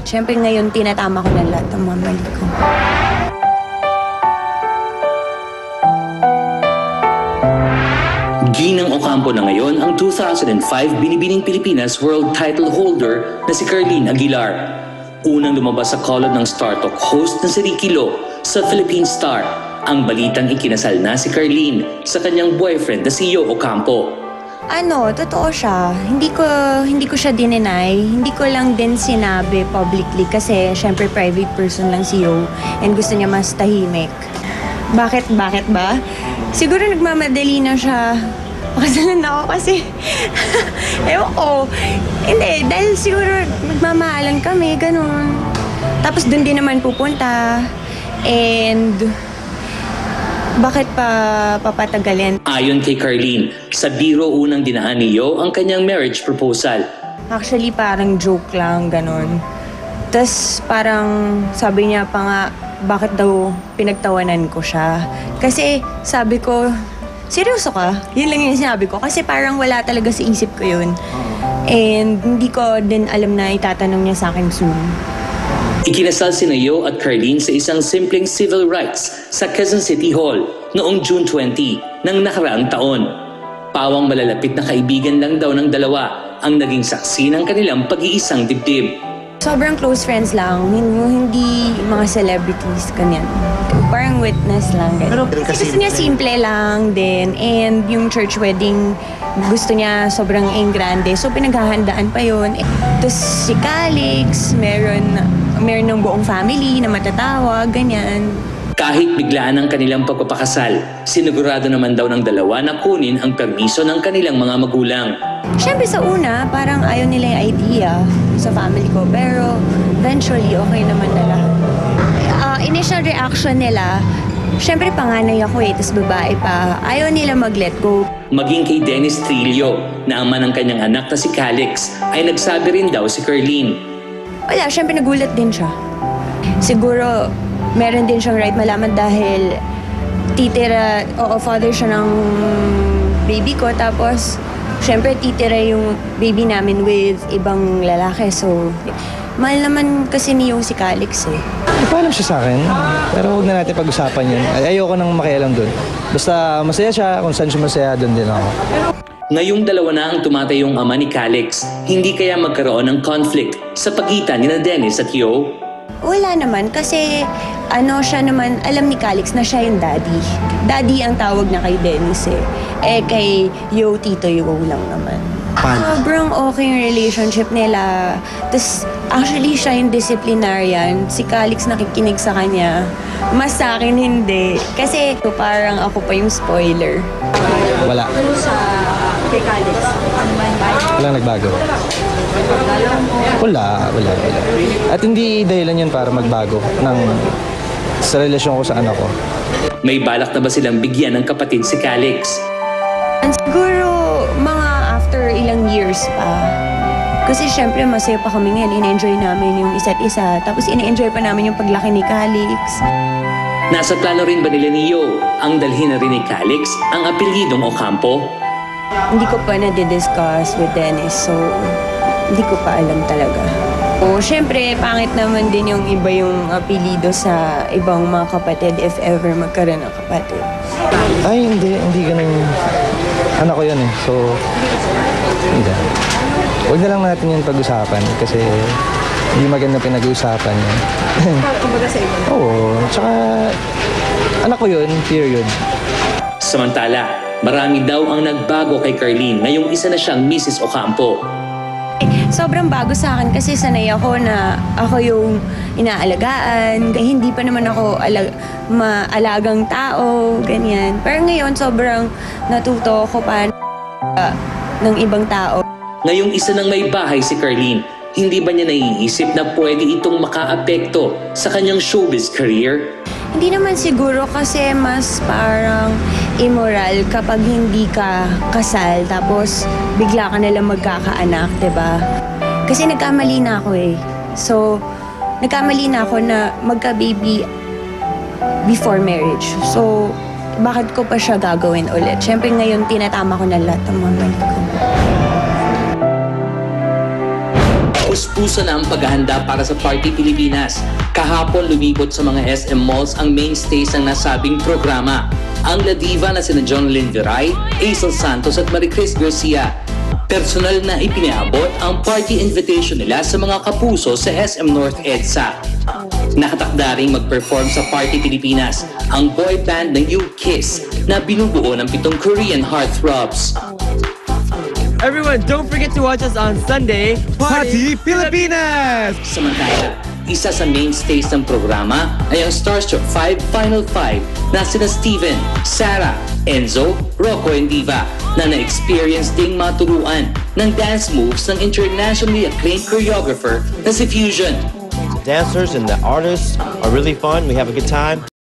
Siyempre ngayon, tinatama ko na lahat ng mga mali ko. Ginang Ocampo na ngayon ang 2005 Binibining Pilipinas World Title Holder na si Carlene Aguilar. Unang lumabas sa kolod ng Star Talk host na si Ricky Lo sa Philippine Star. Ang balitang ikinasal na si Carlene sa kanyang boyfriend na si Yo Ocampo. Totoo siya. Hindi ko siya dinenay. Hindi ko lang din sinabi publicly kasi syempre private person lang si Yo and gusto niya mas tahimik. Bakit ba? Siguro nagmamadali na siya. Makasalan ako kasi ewan ko. Hindi, dahil siguro nagmamahalan kami, ganun. Tapos dun din naman pupunta. And bakit pa papatagalin? Ayon kay Carlene, sa biro unang dinaan ni Yo ang kanyang marriage proposal. Actually, parang joke lang, ganun. Tapos parang sabi niya pa nga, bakit daw pinagtawanan ko siya. Kasi sabi ko, seryoso ka? Yun lang yung sinabi ko. Kasi parang wala talaga sa isip ko yun. And hindi ko din alam na itatanong niya sa akin soon. Ikinasal sina Yo at Carlene sa isang simpleng civil rights sa Quezon City Hall noong June 20 ng nakaraang taon. Pawang malalapit na kaibigan lang daw ng dalawa ang naging saksi ng kanilang pag-iisang dibdib. Sobrang close friends lang, hindi mga celebrities, kanyan. Parang witness lang. Kasi gusto niya simple lang din. And yung church wedding, gusto niya sobrang grande. So pinaghahandaan pa yun. Tapos si Calix, meron ng buong family na matatawag, ganyan. Kahit biglaan ang kanilang pagpapakasal, sinigurado naman daw ng dalawa na kunin ang permiso ng kanilang mga magulang. Siyempre sa una, parang ayaw nila yung idea sa family ko. Pero eventually, okay naman na lahat. Initial reaction nila, siyempre panganay ako tapos babae pa. Ayaw nila mag-let go. Maging kay Dennis Trillo, na ama ng kanyang anak na si Calix, ay nagsabi rin daw si Carlene. Wala, siyempre nagulat din siya. Siguro, meron din siyang right malaman dahil father siya ng baby ko. Tapos, siyempre titira yung baby namin with ibang lalaki. So, mahal naman kasi niyo si Calix eh. Ipaalam siya sa akin, pero huwag na natin pag-usapan yun. Ayoko nang makialam dun. Basta masaya siya, kung saan siya masaya, dun din ako. Ngayong dalawa na ang tumatayong ama ni Calix, hindi kaya magkaroon ng conflict sa pagitan ni Dennis at Yo? Wala naman kasi siya naman, alam ni Calix na siya yung daddy. Daddy ang tawag na kay Dennis eh. Kay Yo, Tito Yo lang naman. Sobrang okay yung relationship nila. Tapos, actually, siya yung disciplinarian. Si Calix nakikinig sa kanya. Mas sa akin, hindi. Kasi parang ako pa yung spoiler. Wala. Kay Calix? Walang nagbago. Wala. At hindi dahilan yun para magbago sa relasyon ko sa anak ko. May balak na ba silang bigyan ng kapatid si Calix? Siguro, mga after ilang years pa. Kasi syempre, masaya pa kami ngayon. In-enjoy namin yung isa't isa. Tapos in-enjoy pa namin yung paglaki ni Calix. Nasa plano rin ba nila ni Yo ang dalhin na rin ni Calix ang apelyidong Ocampo? Hindi ko pa na-discuss with Dennis. So, hindi ko pa alam talaga. Syempre, pangit naman din yung iba yung apelido sa ibang mga kapatid if ever magkaroon ng kapatid. Ay, hindi ganun. Anak ko yun eh. So, hindi. Huwag na lang natin yun pag-usapan kasi hindi maganda pinag-uusapan yun. Kumbaga sa iba? Oo. Tsaka, anak ko yun, period. Samantala, marami daw ang nagbago kay Carlene ngayong isa na siyang Mrs. Ocampo. Sobrang bago sa akin kasi sanay ako na ako yung inaalagaan. Hindi pa naman ako maalagang tao, ganyan. Pero ngayon, sobrang natuto ako pa ng ibang tao. Ngayong isa nang may bahay si Carlene, hindi ba niya naiisip na pwede itong makaapekto sa kanyang showbiz career? Hindi naman siguro kasi mas parang immoral kapag hindi ka kasal tapos bigla ka nalang magkakaanak, 'di ba? Kasi nagkamali na ako eh. So, nagkamali na ako na magka-baby before marriage. So, bakit ko pa siya gagawin ulit? Siyempre ngayon tinatama ko na lahat ng mga mali ko. Puspuso na ang paghahanda para sa Party Pilipinas. Kahapon lumibot sa mga SM malls ang mainstays ng nasabing programa. Ang La Diva na sina John Lynn Viray, Aisel Santos at Maricris Garcia. Personal na ipinaabot ang party invitation nila sa mga kapuso sa SM North EDSA. Nakatakda ring mag-perform sa Party Pilipinas ang boy band ng U-Kiss na binubuo ng 7 Korean heartthrobs. Everyone, don't forget to watch us on Sunday, Party Pilipinas! Samantala, isa sa mainstays ng programa ay ang Starstruck 5 Final 5 na sina Steven, Sarah, Enzo, Rocco and Diva na na-experience ding maturuan ng dance moves ng internationally acclaimed choreographer na si Fusion. Dancers and the artists are really fun. We have a good time.